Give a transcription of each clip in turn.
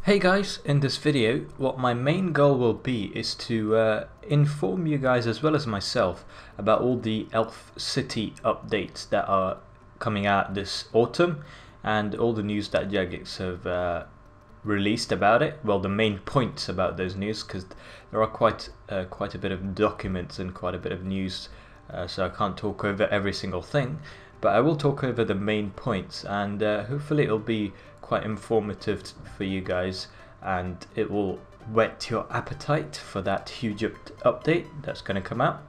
Hey guys, in this video what my main goal will be is to inform you guys as well as myself about all the Elf City updates that are coming out this autumn and all the news that Jagex have released about it. Well, the main points about those news, because there are quite a bit of documents and quite a bit of news, so I can't talk over every single thing, but I will talk over the main points, and hopefully it'll be quite informative for you guys, and it will whet your appetite for that huge update that's going to come out.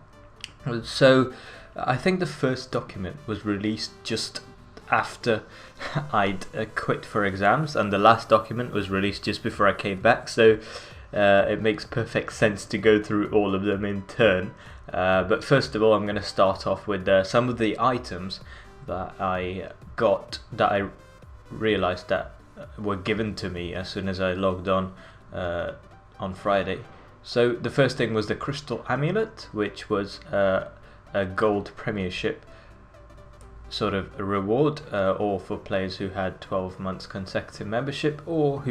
So I think the first document was released just after I'd quit for exams, and the last document was released just before I came back, so it makes perfect sense to go through all of them in turn. But first of all, I'm going to start off with some of the items that I got, that I realized that were given to me as soon as I logged on Friday. So the first thing was the crystal amulet, which was a gold premiership sort of a reward, or for players who had 12 months consecutive membership, or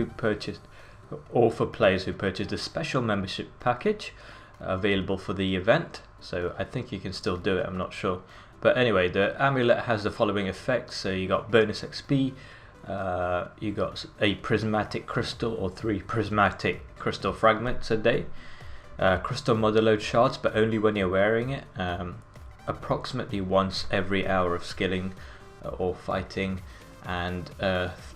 for players who purchased a special membership package available for the event. So I think you can still do it, I'm not sure. But anyway, the amulet has the following effects. So you got bonus XP, you got a prismatic crystal or 3 prismatic crystal fragments a day, crystal modulo shards, but only when you're wearing it, approximately once every hour of skilling or fighting, and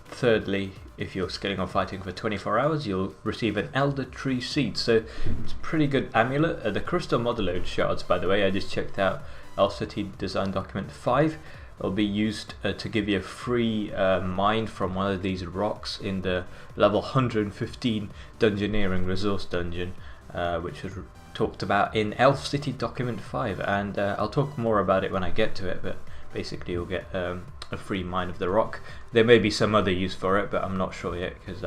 thirdly, if you're skilling or fighting for 24 hours, you'll receive an elder tree seed. So it's a pretty good amulet. The crystal modulo shards, by the way, I just checked out Elf City Design Document 5. It'll be used to give you a free mine from one of these rocks in the level 115 Dungeoneering Resource Dungeon, which was talked about in Elf City Document 5, and I'll talk more about it when I get to it, but basically you'll get a free mine of the rock. There may be some other use for it, but I'm not sure yet because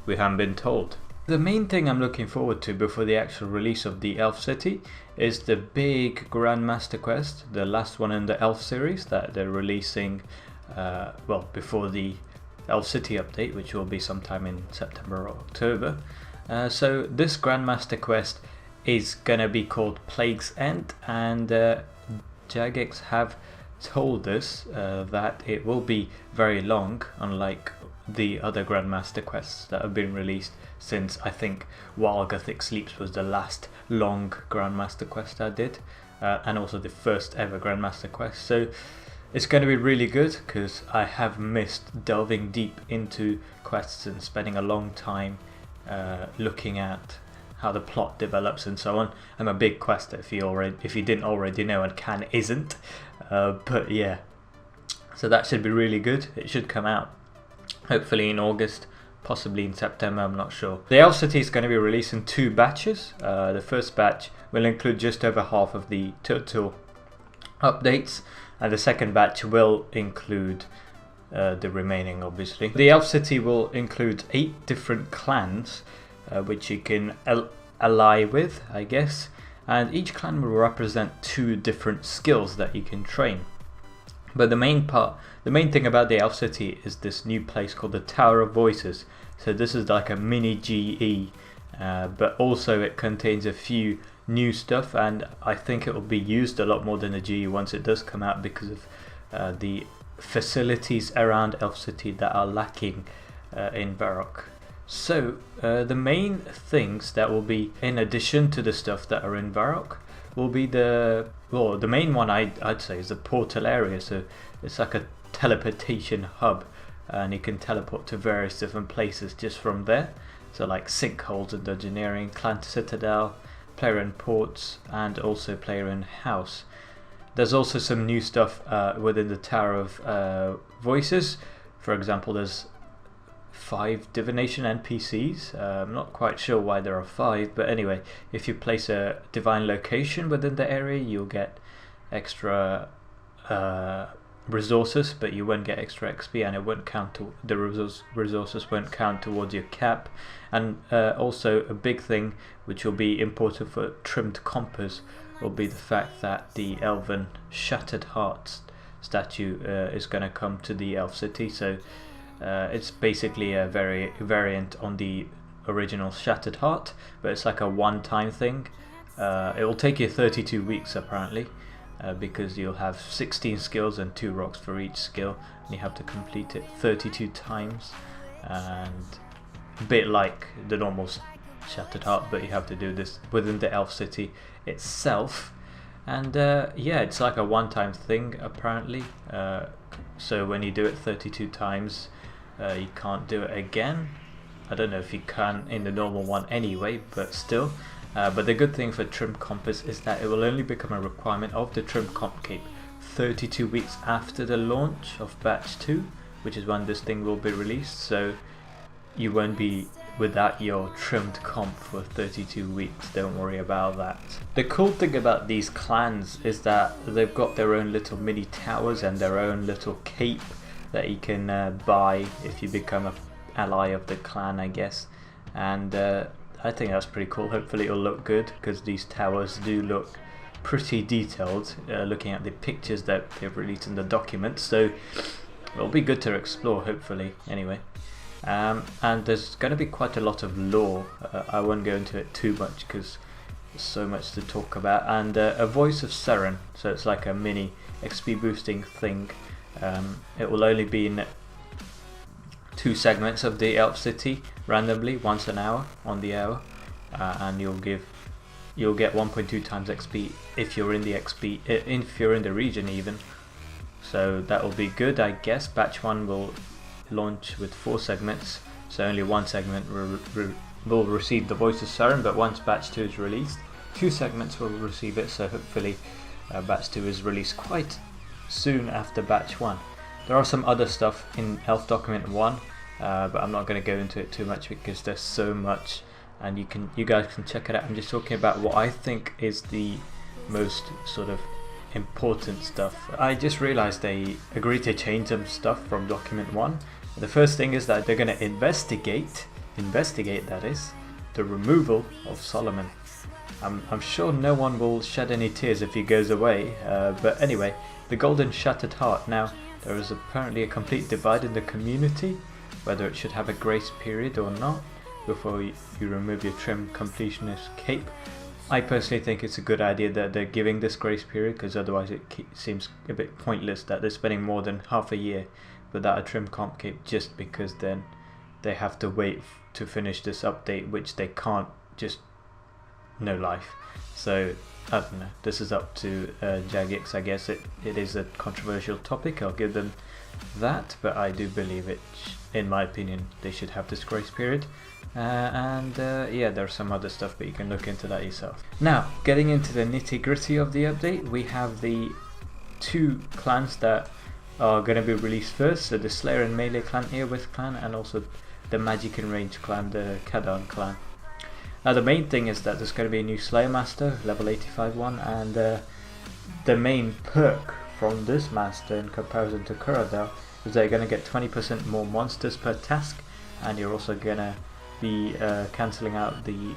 we haven't been told. The main thing I'm looking forward to before the actual release of the Elf City is the big Grandmaster quest, the last one in the Elf series that they're releasing well, before the Elf City update, which will be sometime in September or October. So this Grandmaster quest is gonna be called Plague's End, and Jagex have told us that it will be very long, unlike the other Grandmaster quests that have been released since, I think, While Gothic Sleeps was the last long Grandmaster quest I did, and also the first ever Grandmaster quest. So it's going to be really good because I have missed delving deep into quests and spending a long time looking at how the plot develops and so on. I'm a big quester, if you didn't already know, and Can isn't, but yeah, so that should be really good. It should come out hopefully in August, possibly in September, I'm not sure. The Elf City is going to be released in 2 batches. The first batch will include just over half of the total updates, and the second batch will include the remaining, obviously. The Elf City will include 8 different clans, which you can ally with, I guess, and each clan will represent 2 different skills that you can train. But the main thing about the Elf City is this new place called the Tower of Voices. So this is like a mini GE, but also it contains a few new stuff, and I think it will be used a lot more than the GE once it does come out, because of the facilities around Elf City that are lacking in Varrock. So the main things that will be in addition to the stuff that are in Varrock will be the main one I'd say is the portal area. So it's like a teleportation hub, and you can teleport to various different places just from there. So like sinkholes in Dungeoneering, Clan Citadel, player in ports, and also player in house. There's also some new stuff within the Tower of Voices. For example, there's 5 divination NPCs. I'm not quite sure why there are 5, but anyway, if you place a divine location within the area, you'll get extra resources, but you won't get extra XP, and it won't count to the resources won't count towards your cap. And also a big thing which will be important for Trimmed Compass will be the fact that the Elven Shattered Hearts statue is going to come to the Elf City. So It's basically a variant on the original Shattered Heart, but it's like a one-time thing. It will take you 32 weeks apparently, because you'll have 16 skills and 2 rocks for each skill, and you have to complete it 32 times, and a bit like the normal Shattered Heart, but you have to do this within the Elf City itself. And yeah, it's like a one-time thing apparently, so when you do it 32 times, you can't do it again. I don't know if you can in the normal one anyway, but still. But the good thing for Trim Compass is that it will only become a requirement of the Trim Comp Cape 32 weeks after the launch of Batch 2, which is when this thing will be released, so you won't be without your trimmed comp for 32 weeks, don't worry about that. The cool thing about these clans is that they've got their own little mini towers and their own little cape that you can buy if you become an ally of the clan, I guess. And I think that's pretty cool. Hopefully it'll look good, because these towers do look pretty detailed, looking at the pictures that they've released in the document, so it'll be good to explore, hopefully, anyway. And there's going to be quite a lot of lore. I won't go into it too much because there's so much to talk about. And a Voice of Seren, so it's like a mini XP boosting thing. It will only be in 2 segments of the Elf City randomly, once an hour on the hour, and you'll get 1.2 times XP if you're in the if you're in the region even. So that will be good, I guess. Batch 1 will launch with 4 segments, so only 1 segment will receive the Voice of Seren, but once Batch 2 is released, 2 segments will receive it, so hopefully Batch 2 is released quite soon after Batch 1. There are some other stuff in Elf Document 1, but I'm not going to go into it too much because there's so much, and you guys can check it out. I'm just talking about what I think is the most sort of important stuff. I just realized they agreed to change some stuff from Document 1. The first thing is that they're going to investigate that is, the removal of Solomon. I'm sure no one will shed any tears if he goes away, but anyway, the Golden Shattered Heart. Now, there is apparently a complete divide in the community whether it should have a grace period or not before you remove your Trim Completionist Cape. I personally think it's a good idea that they're giving this grace period, because otherwise it seems a bit pointless that they're spending more than half a year without a Trim Comp Cape, just because then they have to wait to finish this update, which they can't just no life. So I don't know, this is up to Jagex. I guess it is a controversial topic, I'll give them that, but I do believe it, in my opinion, they should have this grace period. Yeah, there's some other stuff, but you can look into that yourself. Now, getting into the nitty gritty of the update, we have the 2 clans that are going to be released first, so the Slayer and Melee clan, Eowith clan, and also the Magic and Range clan, the Kadan clan. Now the main thing is that there's going to be a new Slayer Master, level 85 one, and the main perk from this master in comparison to Kuradal is that you're going to get 20% more monsters per task, and you're also going to be cancelling out the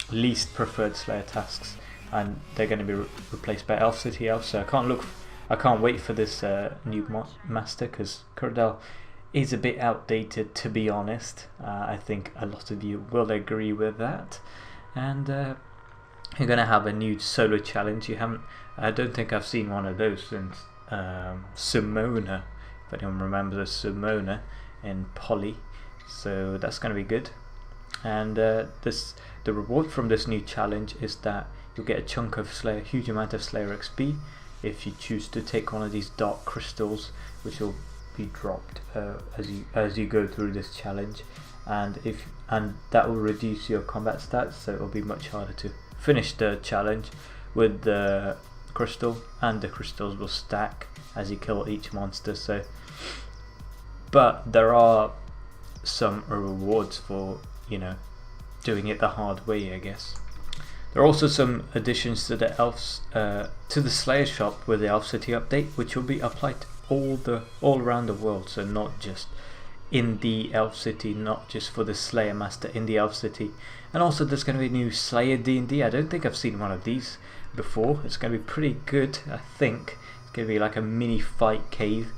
least preferred Slayer tasks, and they're going to be replaced by Elf City Elves. So I can't wait for this new master, because Kuradal is a bit outdated, to be honest. I think a lot of you will agree with that. And you're going to have a new solo challenge. I don't think I've seen one of those since Simona, if anyone remembers Simona in Poly. So that's going to be good. And the reward from this new challenge is that you'll get a chunk of Slayer, huge amount of Slayer XP if you choose to take one of these dark crystals, which will be dropped as you go through this challenge, and that will reduce your combat stats, so it will be much harder to finish the challenge with the crystal, and the crystals will stack as you kill each monster. So, but there are some rewards for, you know, doing it the hard way, I guess. There are also some additions to the elves to the Slayer shop with the Elf City update, which will be applied all around the world, so not just in the Elf City, not just for the Slayer Master in the Elf City. And also there's going to be a new Slayer D&D. I don't think I've seen one of these before. It's going to be pretty good, I think. It's going to be like a mini fight cave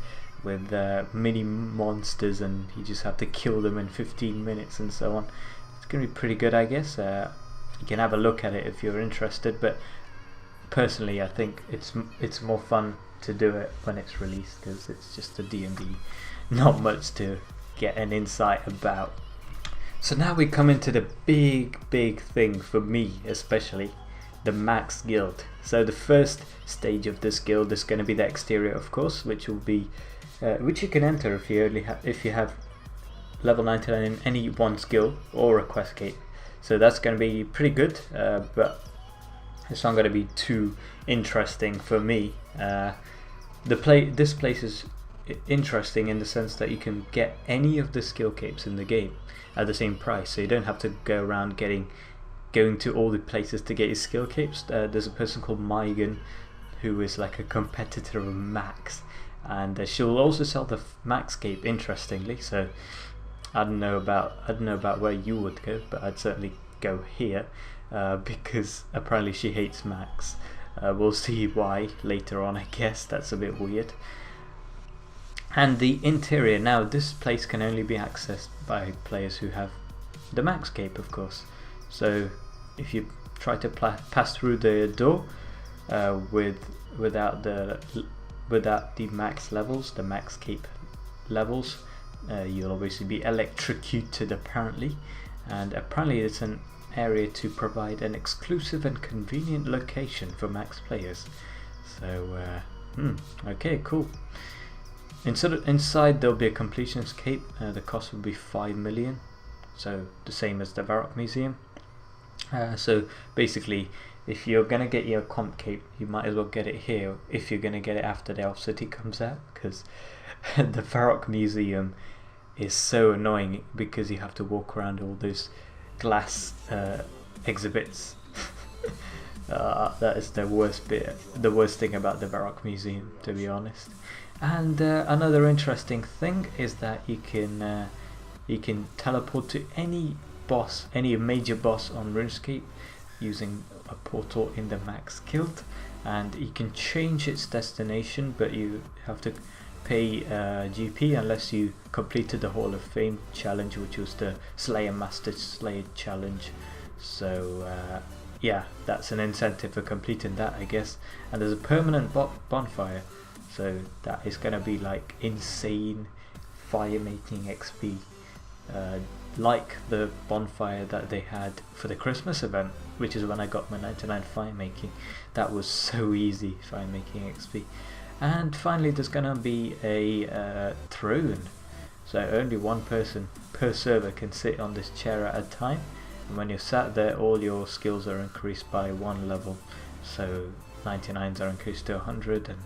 with mini monsters, and you just have to kill them in 15 minutes and so on. It's going to be pretty good, I guess. You can have a look at it if you're interested, but personally I think it's more fun to do it when it's released, because it's just a D&D, not much to get an insight about. So now we come into the big thing for me, especially the max guild. So the first stage of this guild is going to be the exterior, of course, which will be which you can enter if you have level 99 in any one skill or a quest cape. So that's going to be pretty good, but it's not going to be too interesting for me. This place is interesting in the sense that you can get any of the skill capes in the game at the same price, so you don't have to go around going to all the places to get your skill capes. There's a person called Megan who is like a competitor of Max, and she will also sell the Max cape, interestingly. So I don't know about where you would go, but I'd certainly go here, because apparently she hates Max. We'll see why later on, I guess. That's a bit weird. And the interior, now this place can only be accessed by players who have the Max cape, of course. So if you try to pass through the door without the max levels, the Max cape levels, you'll obviously be electrocuted, apparently. And apparently it's an area to provide an exclusive and convenient location for Max players. So okay, cool. Inside there'll be a completionist cape. The cost will be 5 million, so the same as the Varrock Museum. So basically, if you're gonna get your comp cape, you might as well get it here if you're gonna get it after the Elf City comes out, because the Varrock Museum is so annoying because you have to walk around all those glass exhibits. That is the worst bit, the worst thing about the Varrock Museum, to be honest. And another interesting thing is that you can teleport to any boss, any major boss on RuneScape using a portal in the Max Guild, and you can change its destination, but you have to pay GP unless you completed the Hall of Fame challenge, which was the Slayer Master Slayer challenge. So yeah, that's an incentive for completing that, I guess. And there's a permanent bonfire, so that is going to be like insane fire making XP, like the bonfire that they had for the Christmas event, which is when I got my 99 fire making. That was so easy, fire making XP. And finally there's going to be a throne, so only one person per server can sit on this chair at a time, and when you're sat there all your skills are increased by 1 level. So 99s are increased to 100 and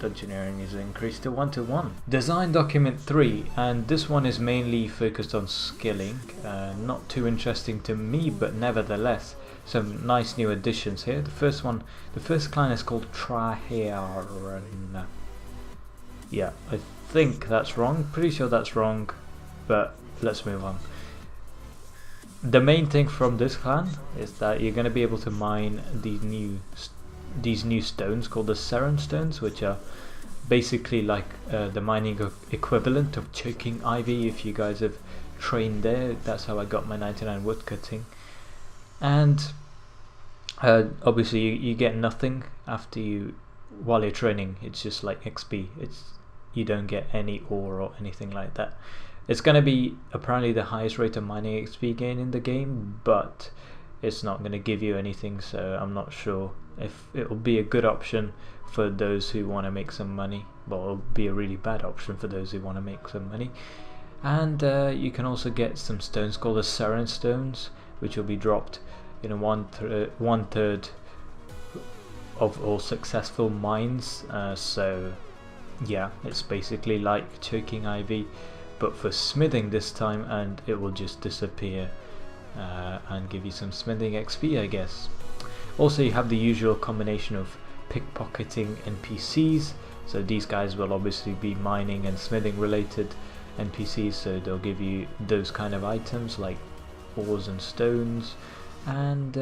Dungeoneering is increased to 1:1. Design document 3, and this one is mainly focused on skilling. Not too interesting to me, but nevertheless some nice new additions here. The first clan is called Traheran. Yeah, I think that's wrong, pretty sure that's wrong, but let's move on. The main thing from this clan is that you're going to be able to mine these new stones called the Seren stones, which are basically like the mining equivalent of choking ivy. If you guys have trained there, that's how I got my 99 woodcutting. And obviously you get nothing while you're training. It's just like XP. You don't get any ore or anything like that. It's going to be apparently the highest rate of mining XP gain in the game, but it's not going to give you anything, so I'm not sure if it will be a good option for those who want to make some money. Well, it'll be a really bad option for those who want to make some money. And you can also get some stones called the Seren stones, which will be dropped in one third of all successful mines. So yeah, it's basically like choking ivy, but for smithing this time, and it will just disappear and give you some smithing XP, I guess. Also, you have the usual combination of pickpocketing NPCs, so these guys will obviously be mining and smithing related NPCs, so they'll give you those kind of items like ores and stones and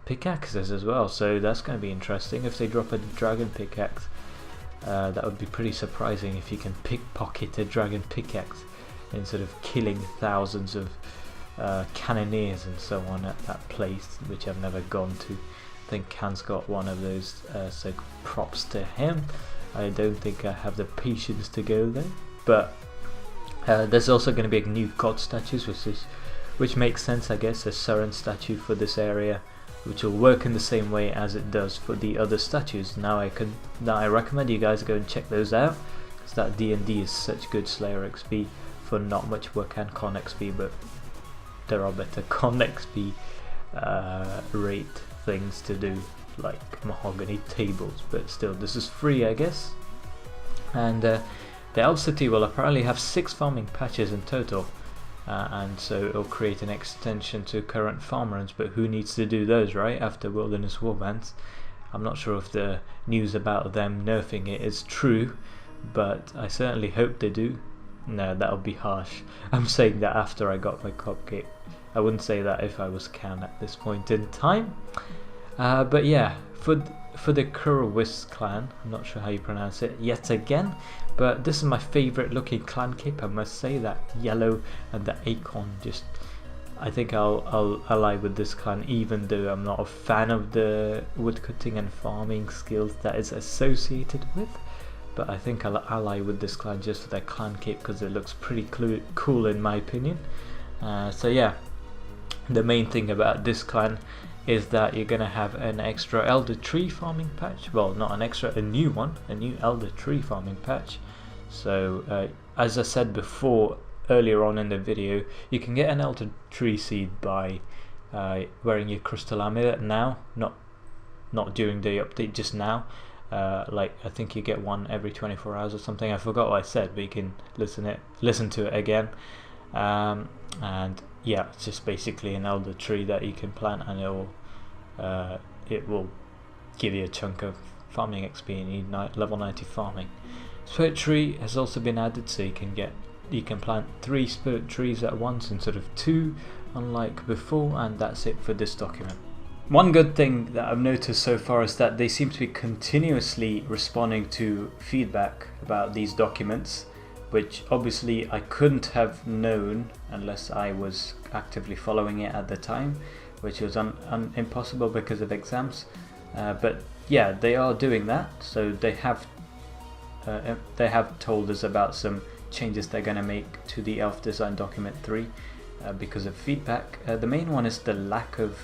pickaxes as well, so that's going to be interesting. If they drop a dragon pickaxe, That would be pretty surprising if you can pickpocket a dragon pickaxe instead of killing thousands of cannoneers and so on at that place, which I've never gone to. I think Khan's got one of those, so props to him. I don't think I have the patience to go there, but there's also going to be new god statues, which makes sense, I guess. A Surin statue for this area, which will work in the same way as it does for the other statues. Now I recommend you guys go and check those out, because that D&D is such good Slayer XP for not much work and Con XP, but there are better Con XP rate things to do, like mahogany tables, but still, this is free, I guess. And the Elf City will apparently have 6 farming patches in total, and so it'll create an extension to current farm runs, but who needs to do those, right, after Wilderness Warbands? I'm not sure if the news about them nerfing it is true, but I certainly hope they do. No, that'll be harsh. I'm saying that after I got my cupcake. I wouldn't say that if I was Khan at this point in time. But yeah, for the Kurowis clan, I'm not sure how you pronounce it yet again, but this is my favourite looking clan cape, I must say. That yellow and the acorn, just, I think I'll ally with this clan, even though I'm not a fan of the woodcutting and farming skills that is associated with. But I think I'll ally with this clan just for their clan cape, because it looks pretty cool in my opinion. So yeah, the main thing about this clan is that you're gonna have an extra elder tree farming patch. Well, not an extra, a new one, a new elder tree farming patch. So as I said before earlier on in the video, you can get an elder tree seed by wearing your crystal amulet now, not during the update, just now. Like, I think you get one every 24 hours or something. I forgot what I said, but you can listen to it again. And yeah, it's just basically an elder tree that you can plant, and it will give you a chunk of farming XP. You need level 90 farming. Spirit tree has also been added, so you can plant 3 spirit trees at once instead of 2, unlike before, and that's it for this document. One good thing that I've noticed so far is that they seem to be continuously responding to feedback about these documents, which obviously I couldn't have known unless I was actively following it at the time, which was impossible because of exams. But yeah, they are doing that, so they have told us about some changes they're going to make to the Elf Design Document 3 because of feedback. The main one is the lack of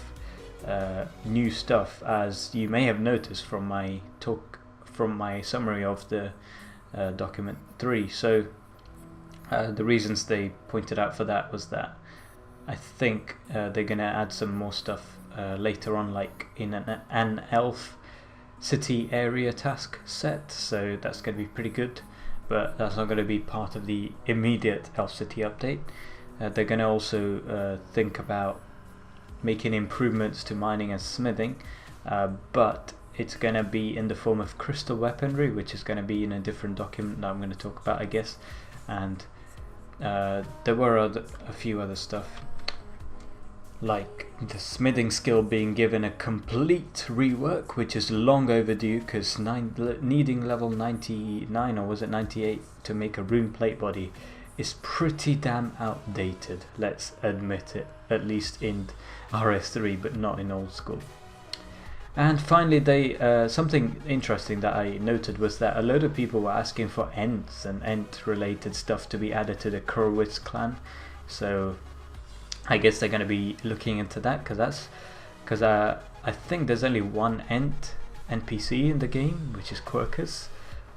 new stuff, as you may have noticed from my summary of the document 3. So the reasons they pointed out for that was that I think they're going to add some more stuff later on, like in an elf city area task set, so that's going to be pretty good, but that's not going to be part of the immediate elf city update. They're going to also think about making improvements to mining and smithing, but it's going to be in the form of crystal weaponry, which is going to be in a different document that I'm going to talk about, I guess. And there were a few other stuff, like the smithing skill being given a complete rework, which is long overdue, because needing level 99, or was it 98, to make a rune plate body is pretty damn outdated, let's admit it, at least in RS3, but not in old school. And finally, they something interesting that I noted was that a load of people were asking for Ents and Ent related stuff to be added to the Kurowitz clan, so I guess they're going to be looking into that, because I think there's only one Ent NPC in the game, which is Quercus,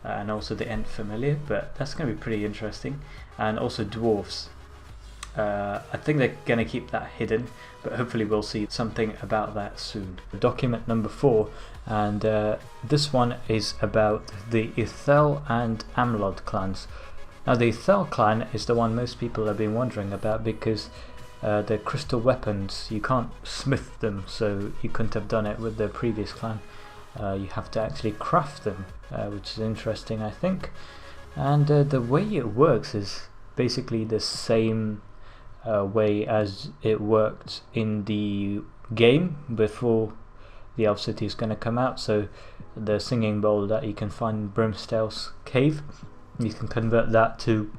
and also the Ent familiar, but that's going to be pretty interesting. And also dwarves. I think they're going to keep that hidden, but hopefully we'll see something about that soon. Document number 4, and this one is about the Ithel and Amlod clans. Now the Ithel clan is the one most people have been wondering about, because the crystal weapons, you can't smith them, so you couldn't have done it with the previous clan. You have to actually craft them, which is interesting, I think. And the way it works is basically the same way as it worked in the game before the Elf City is going to come out. So the singing bowl that you can find in Brimstale's cave, you can convert that to,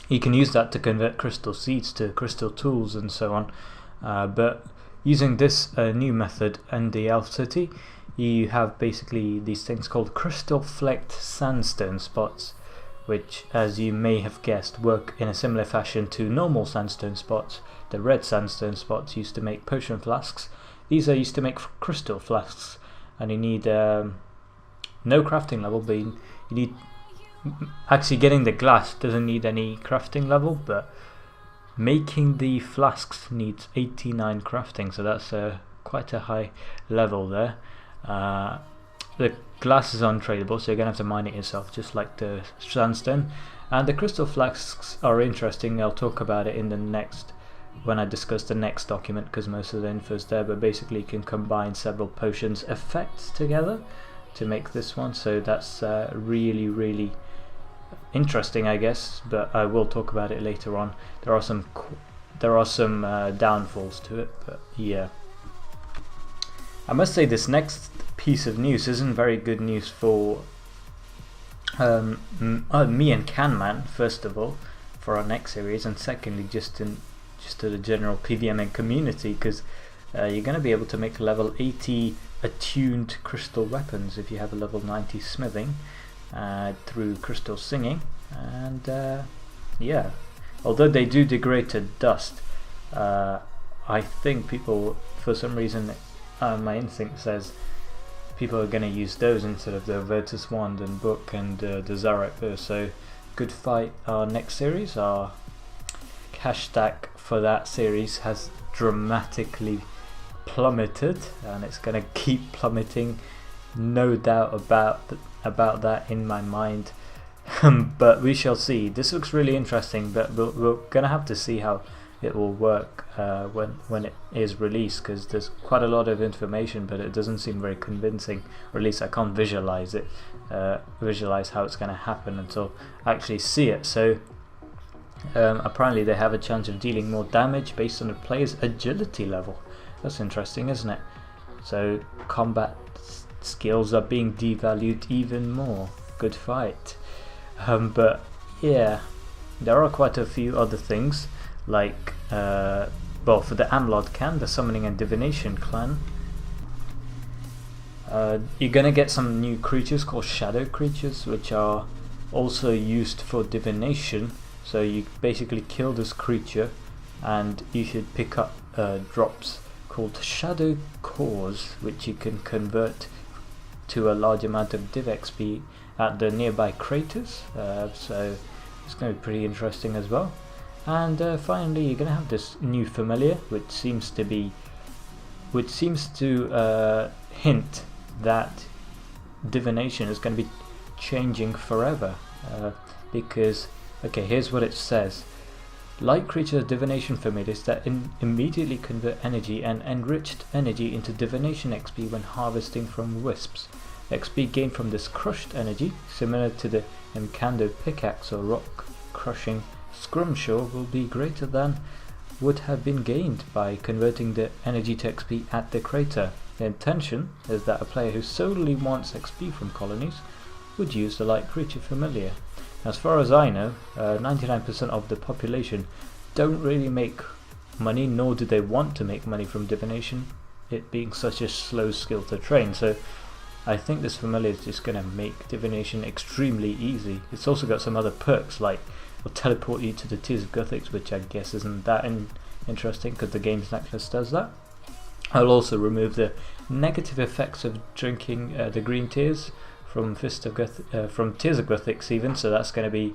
you can use that to convert crystal seeds to crystal tools and so on. But using this new method in the Elf City, you have basically these things called crystal flecked sandstone spots, which, as you may have guessed, work in a similar fashion to normal sandstone spots. The red sandstone spots used to make potion flasks. These are used to make crystal flasks, and you need no crafting level, but you need, actually getting the glass doesn't need any crafting level, but making the flasks needs 89 crafting, so that's quite a high level there. The glass is untradeable, so you're going to have to mine it yourself, just like the sandstone. And the crystal flasks are interesting. I'll talk about it in the next, when I discuss the next document, because most of the info is there. But basically you can combine several potions effects together to make this one, so that's really interesting, I guess, but I will talk about it later on. There are some downfalls to it, but yeah. I must say this next piece of news isn't very good news for me and Canman, first of all, for our next series, and secondly just to the general PVMing community, because you're going to be able to make level 80 attuned crystal weapons if you have a level 90 smithing through crystal singing. And yeah, although they do degrade to dust, I think people, for some reason, my instinct says people are going to use those instead of the Virtus Wand and Book and the Zarek Burr. So good fight. Our next series, our cash stack for that series has dramatically plummeted, and it's going to keep plummeting, no doubt about that in my mind. But we shall see. This looks really interesting, but we're going to have to see how it will work when it is released, because there's quite a lot of information, but it doesn't seem very convincing, or at least I can't visualize it, visualize how it's going to happen until I actually see it. So apparently they have a chance of dealing more damage based on the player's agility level. That's interesting, isn't it? So combat skills are being devalued even more. Good fight. But yeah, there are quite a few other things, like well, for the Amlod clan, the Summoning and Divination clan, you're gonna get some new creatures called shadow creatures, which are also used for divination. So you basically kill this creature and you should pick up drops called shadow cores, which you can convert to a large amount of div XP at the nearby craters. So it's going to be pretty interesting as well. And finally, you're going to have this new familiar, which seems to hint that divination is going to be changing forever. Because, okay, here's what it says. Light creature divination familiars that immediately convert energy and enriched energy into divination XP when harvesting from wisps. XP gained from this crushed energy, similar to the Emkando pickaxe or rock crushing scrumshaw, will be greater than would have been gained by converting the energy to XP at the crater. The intention is that a player who solely wants XP from colonies would use the light creature familiar. As far as I know, 99% of the population don't really make money, nor do they want to make money from divination, it being such a slow skill to train. So I think this familiar is just going to make divination extremely easy. It's also got some other perks, like it'll teleport you to the Tears of Guthix, which I guess isn't that interesting because the game's necklace does that. I'll also remove the negative effects of drinking the green tears from Tears of Guthix even, so that's going to be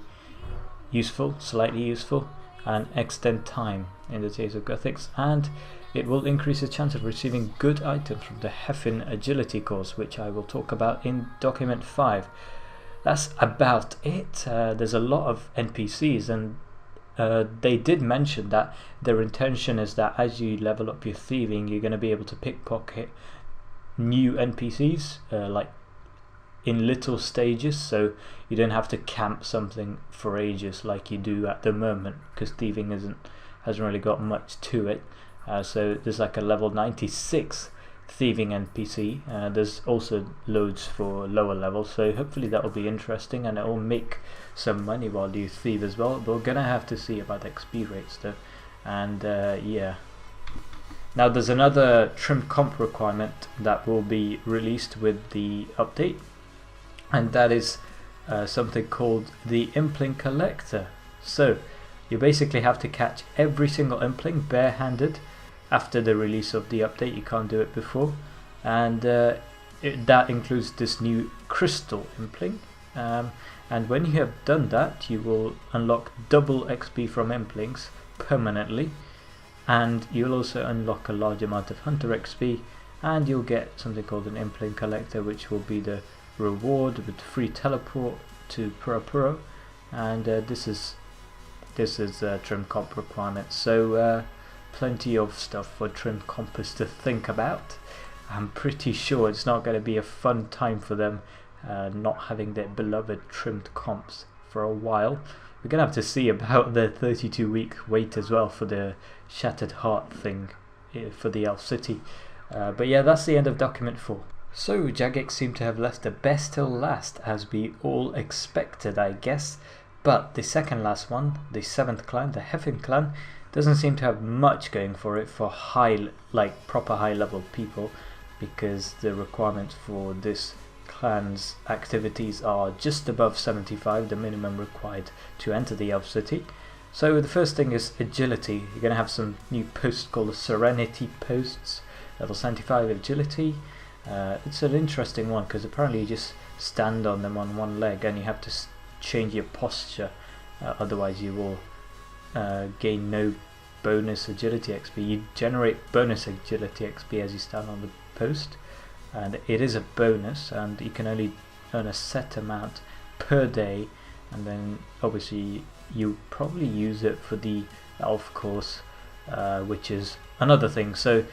useful, slightly useful, and extend time in the Tears of Guthix, and it will increase the chance of receiving good items from the Heffin Agility course, which I will talk about in document 5. That's about it. There's a lot of NPCs, and they did mention that their intention is that as you level up your thieving, you're going to be able to pickpocket new NPCs, like in little stages, so you don't have to camp something for ages like you do at the moment, because thieving hasn't really got much to it. So there's like a level 96 thieving NPC. There's also loads for lower levels, so hopefully that will be interesting, and it will make some money while you thieve as well. We're gonna have to see about XP rates though, and yeah. Now there's another trim comp requirement that will be released with the update, and that is something called the Impling Collector. So you basically have to catch every single Impling barehanded after the release of the update. You can't do it before, and that includes this new crystal Impling, and when you have done that, you will unlock double XP from Implings permanently, and you'll also unlock a large amount of Hunter XP, and you'll get something called an Impling Collector, which will be the reward with free teleport to Pura, and this is trim comp requirements. So plenty of stuff for trim compers to think about. I'm pretty sure it's not going to be a fun time for them not having their beloved trimmed comps for a while. We're going to have to see about the 32-week wait as well for the Shattered Heart thing for the Elf City. But yeah, that's the end of document 4. So Jagex seemed to have left the best till last, as we all expected, I guess. But the second last one, the 7th clan, the Heffin clan, doesn't seem to have much going for it for proper high level people, because the requirements for this clan's activities are just above 75, the minimum required to enter the Elf City. So the first thing is agility. You're going to have some new posts called the Serenity posts, level 75 agility. It's an interesting one because apparently you just stand on them on one leg and you have to change your posture, otherwise you will gain no bonus agility XP. You generate bonus agility XP as you stand on the post, and it is a bonus, and you can only earn a set amount per day, and then obviously you probably use it for the elf course, which is another thing. So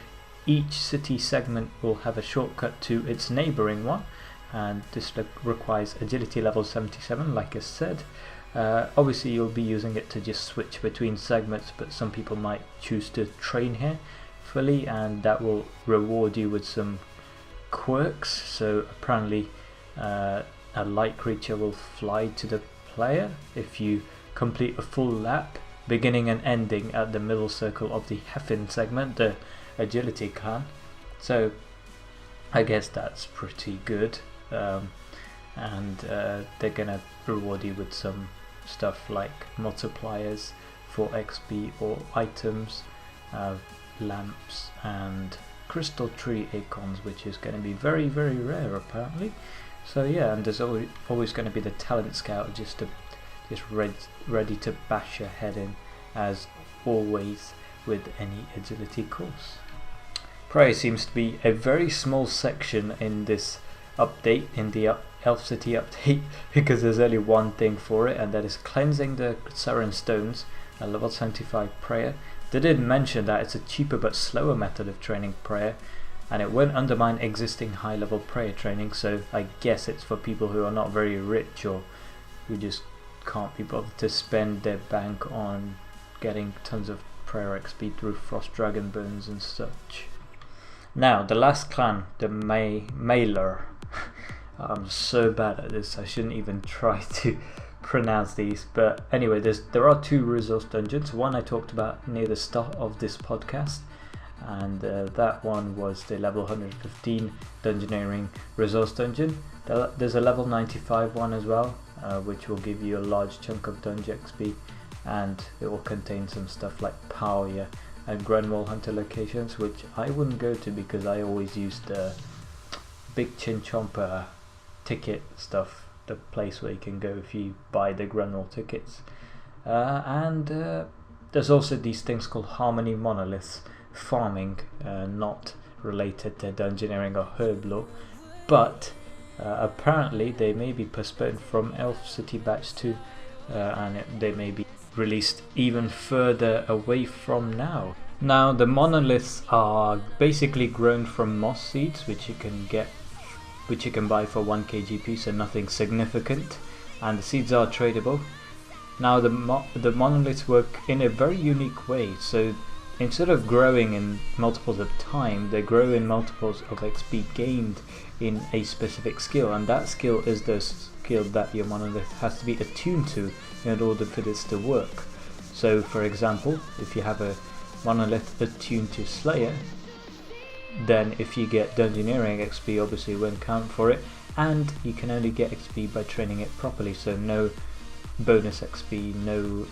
each city segment will have a shortcut to its neighbouring one, and this requires agility level 77, like I said. Obviously you'll be using it to just switch between segments, but some people might choose to train here fully, and that will reward you with some quirks. So apparently a light creature will fly to the player if you complete a full lap, beginning and ending at the middle circle of the Heffin segment, the agility clan. So I guess that's pretty good, and they're gonna reward you with some stuff like multipliers for XP or items, lamps and crystal tree acorns, which is going to be very rare apparently. So yeah, and there's always going to be the talent scout just ready to bash your head in, as always with any agility course. Prayer seems to be a very small section in this update, in the Elf City update, because there's only one thing for it, and that is cleansing the Sarin stones, a level 75 prayer. They did mention that it's a cheaper but slower method of training prayer, and it won't undermine existing high level prayer training, so I guess it's for people who are not very rich or who just can't be bothered to spend their bank on getting tons of prayer XP through Frost Dragon Bones and such. Now the last clan, the Mailer. I'm so bad at this, I shouldn't even try to pronounce these, but anyway, there are 2 resource dungeons. One I talked about near the start of this podcast, and that one was the level 115 Dungeoneering resource dungeon. There's a level 95 one as well, which will give you a large chunk of dungeon XP, and it will contain some stuff like Power and Grenwall Hunter locations, which I wouldn't go to because I always use the Big Chin Chomper ticket stuff, the place where you can go if you buy the Grenwall tickets. And there's also these things called Harmony Monoliths farming, not related to Dungeoneering or Herblore, but apparently they may be postponed from Elf City Batch 2, and they may be released even further away from now. Now the monoliths are basically grown from moss seeds, which you can buy for 1 KGP, so nothing significant, and the seeds are tradable. Now the monoliths work in a very unique way. So instead of growing in multiples of time, they grow in multiples of XP gained in a specific skill, and that skill is the skill that your monolith has to be attuned to in order for this to work. So for example, if you have a monolith attuned to Slayer, then if you get Dungeoneering XP, obviously it won't count for it, and you can only get XP by training it properly, so no bonus XP, no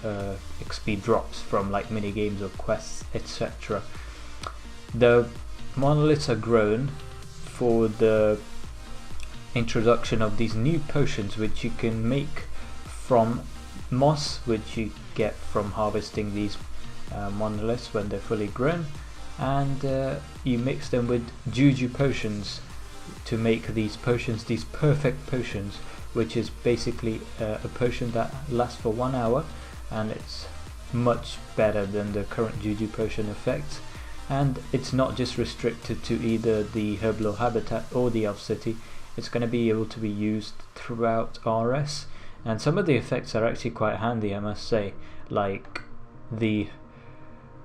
XP drops from like mini games or quests, etc. The monoliths are grown for the introduction of these new potions, which you can make from moss, which you get from harvesting these monoliths when they're fully grown, and you mix them with juju potions to make these potions, these perfect potions, which is basically a potion that lasts for 1 hour, and it's much better than the current juju potion effects. And it's not just restricted to either the Herblore habitat or the Elf City, it's going to be able to be used throughout RS, and some of the effects are actually quite handy, I must say, like the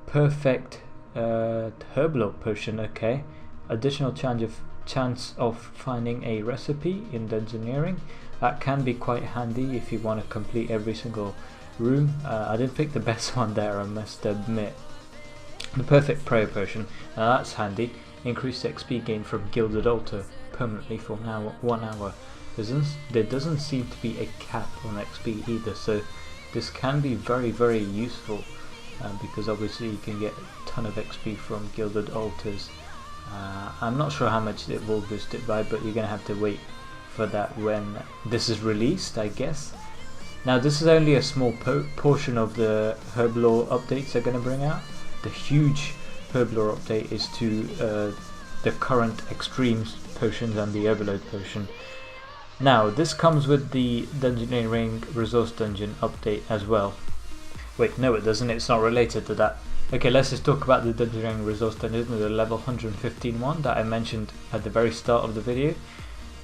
perfect Herblore potion. Okay, additional chance of finding a recipe in Dungeoneering. That can be quite handy if you want to complete every single room. I didn't pick the best one there, I must admit. The perfect prayer potion, that's handy. Increased XP gain from Gilded Altar permanently for 1 hour. There doesn't seem to be a cap on XP either, so this can be very useful, because obviously you can get a ton of XP from Gilded Altars. I'm not sure how much it will boost it by, but you're gonna have to wait for that when this is released, I guess. Now this is only a small portion of the Herblore updates they're gonna bring out. The huge Herblore update is to the current Extremes potions and the Overload potion. Now this comes with the Dungeoneering Resource Dungeon update as well. Wait, no it doesn't, it's not related to that. Okay, let's just talk about the Dungeoneering Resource Dungeon, the level 115 one that I mentioned at the very start of the video.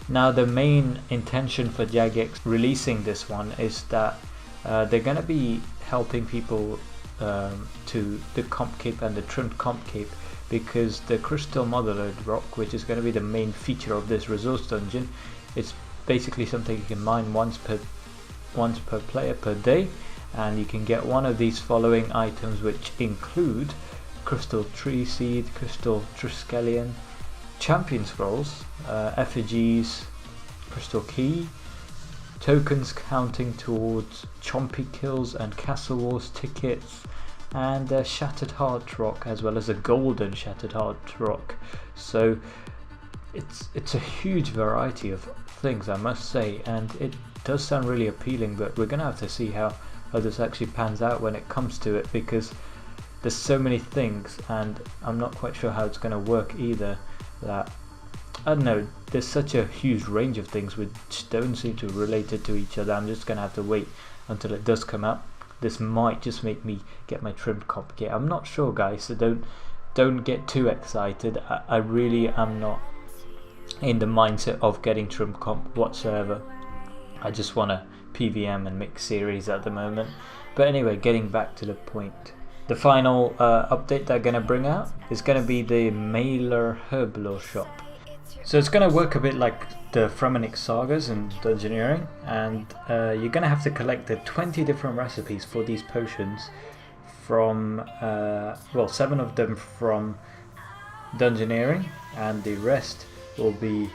Now the main intention for Jagex releasing this one is that they're going to be helping people to the comp cape and the trimmed comp cape, because the crystal motherlode rock, which is going to be the main feature of this resource dungeon, it's basically something you can mine once per player per day, and you can get one of these following items, which include crystal tree seed, crystal triskelion, champion scrolls, effigies, crystal key, tokens counting towards chompy kills and castle wars tickets, and a shattered heart rock, as well as a golden shattered heart rock. So it's a huge variety of things, I must say, and it does sound really appealing, but we're gonna have to see how this actually pans out when it comes to it, because there's so many things and I'm not quite sure how it's going to work either. That I don't know, there's such a huge range of things which don't seem to be related to each other. I'm just going to have to wait until it does come out. This might just make me get my trimmed comp kit. I'm not sure, guys, so don't get too excited. I really am not in the mindset of getting trimmed comp whatsoever. I just want to PVM and mix series at the moment. But anyway, getting back to the point, the final update they're going to bring out is going to be the Mailer Herblore shop. So it's going to work a bit like the Fremennik sagas in Dungeoneering, and you're going to have to collect the 20 different recipes for these potions from, well, 7 of them from Dungeoneering, and the rest will be,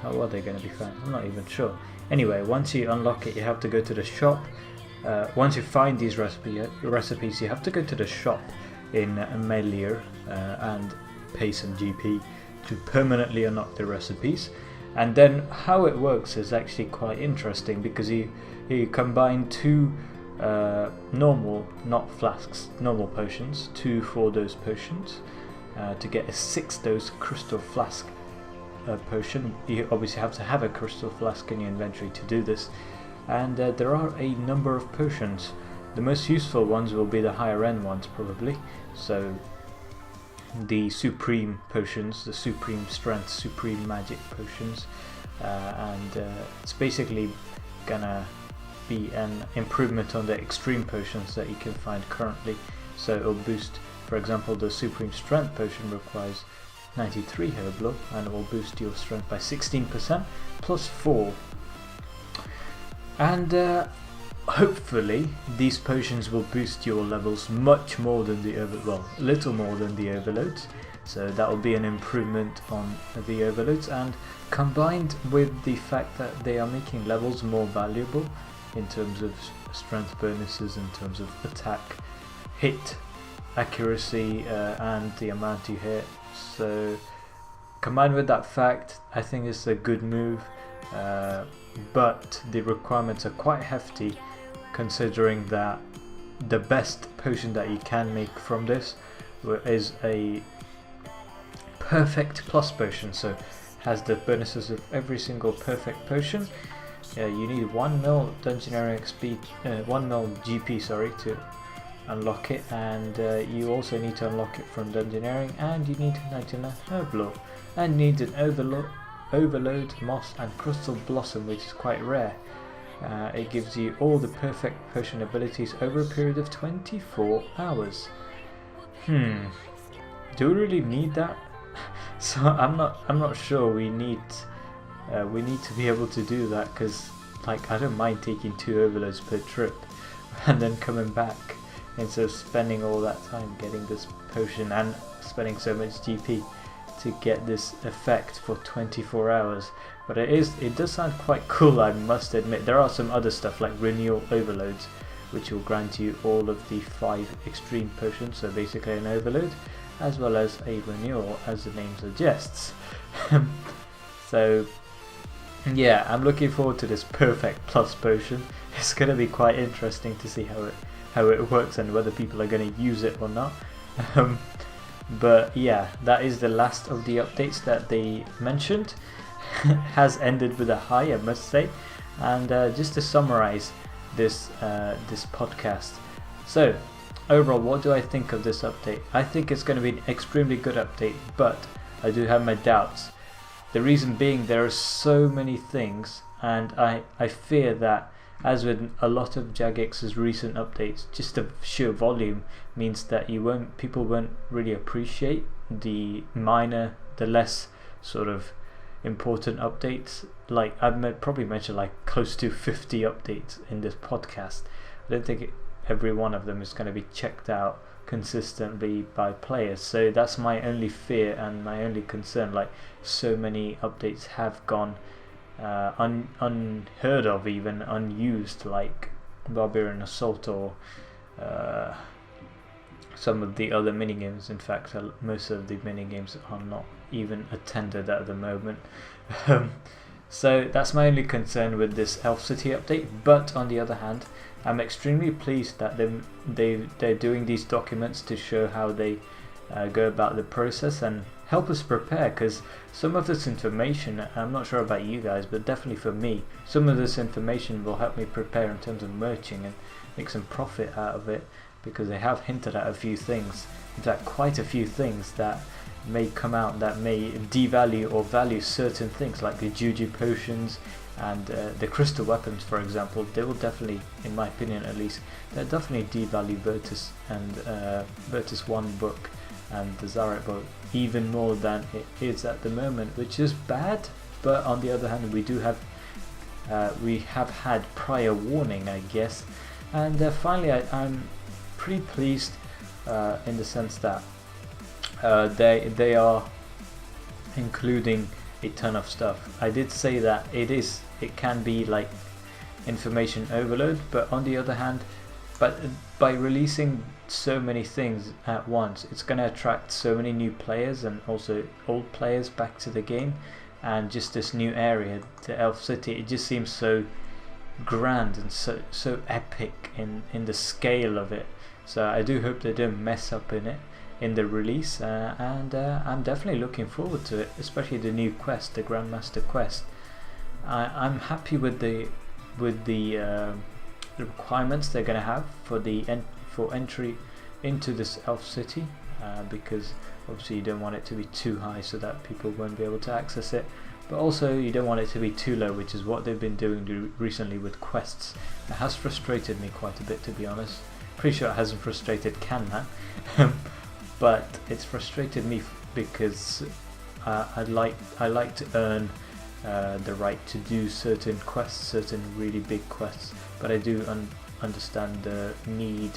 how are they going to be found? I'm not even sure. Anyway, once you unlock it, you have to go to the shop. Once you find these recipes, you have to go to the shop in Mailer and pay some GP to permanently unlock the recipes. And then how it works is actually quite interesting, because you combine 2 normal, not flasks, normal potions, 2 4-dose potions, to get a 6-dose crystal flask potion. You obviously have to have a crystal flask in your inventory to do this, and there are a number of potions. The most useful ones will be the higher end ones probably, so the supreme potions, the supreme strength, supreme magic potions, and it's basically gonna be an improvement on the extreme potions that you can find currently. So it'll boost For example, the Supreme Strength Potion requires 93 Herblore and it will boost your strength by 16% plus 4. And hopefully these potions will boost your levels much more than the little more than the overloads. So that will be an improvement on the overloads, and combined with the fact that they are making levels more valuable in terms of strength bonuses, in terms of attack, hit, accuracy, and the amount you hit. So combined with that fact, I think it's a good move, but the requirements are quite hefty, considering that the best potion that you can make from this is a perfect plus potion, so has the bonuses of every single perfect potion. You need 1 mil dungeoneering XP, 1 mil GP, sorry, to unlock it, and you also need to unlock it from dungeoneering, and you need 99 Herblore, and need an overload, moss, and crystal blossom, which is quite rare. It gives you all the perfect potion abilities over a period of 24 hours. Do we really need that? So I'm not sure we need to be able to do that, because like I don't mind taking 2 overloads per trip and then coming back instead of spending all that time getting this potion and spending so much GP to get this effect for 24 hours. But it does sound quite cool, I must admit. There are some other stuff like renewal overloads, which will grant you all of the 5 extreme potions, so basically an overload as well as a renewal, as the name suggests. So yeah, I'm looking forward to this perfect plus potion. It's going to be quite interesting to see how it works and whether people are going to use it or not. But yeah, that is the last of the updates that they mentioned. Has ended with a high, I must say. And just to summarize this podcast, so overall, what do I think of this update? I think it's going to be an extremely good update, but I do have my doubts. The reason being, there are so many things, and I fear that, as with a lot of Jagex's recent updates, just the sheer volume means that people won't really appreciate the less sort of important updates. Like I've probably mentioned like close to 50 updates in this podcast. I don't think every one of them is going to be checked out consistently by players, so that's my only fear and my only concern. Like, so many updates have gone unheard of, even unused, like Barbarian Assault or some of the other minigames. In fact, most of the minigames are not even attended at the moment. So that's my only concern with this Elf City update. But on the other hand, I'm extremely pleased that they're doing these documents to show how they go about the process and help us prepare, because some of this information, I'm not sure about you guys, but definitely for me, some of this information will help me prepare in terms of merching and make some profit out of it, because they have hinted at a few things, in fact quite a few things that may come out that may devalue or value certain things, like the Juju potions and the crystal weapons, for example. They will definitely, in my opinion at least, they'll definitely devalue Virtus and Virtus 1 book and the Zarek book even more than it is at the moment, which is bad. But on the other hand, we have had prior warning, I guess. And finally, I'm pretty pleased in the sense that they are including a ton of stuff. I did say that it can be like information overload, but on the other hand, by releasing so many things at once, it's going to attract so many new players and also old players back to the game. And just this new area, the Elf City, it just seems so grand and so epic in the scale of it. So I do hope they don't mess up in the release, and I'm definitely looking forward to it, especially the new quest, the Grandmaster quest. I'm happy with the requirements they're going to have for entry into this Elf City, because obviously you don't want it to be too high so that people won't be able to access it, but also you don't want it to be too low, which is what they've been doing recently with quests. It has frustrated me quite a bit, to be honest. Pretty sure it hasn't frustrated Canman. but it's frustrated me because I like to earn the right to do certain quests, certain really big quests, but I do understand the need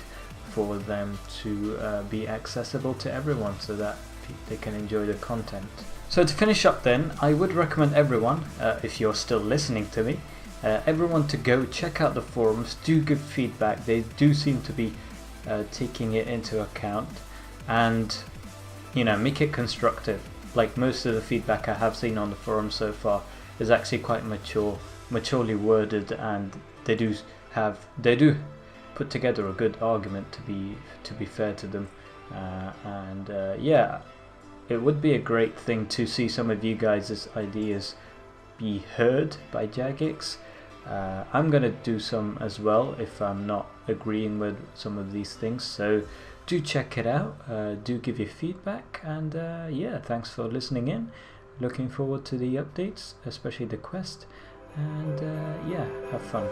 for them to be accessible to everyone so that they can enjoy the content. So to finish up then, I would recommend everyone, if you're still listening to me, everyone to go check out the forums, do give feedback. They do seem to be taking it into account, and you know, make it constructive. Like most of the feedback I have seen on the forum so far is actually quite maturely worded, and they do put together a good argument, to be fair to them. Yeah, it would be a great thing to see some of you guys' ideas be heard by Jagex. I'm gonna do some as well if I'm not agreeing with some of these things, so do check it out, do give your feedback, and yeah, thanks for listening in. Looking forward to the updates, especially the quest, and yeah, have fun.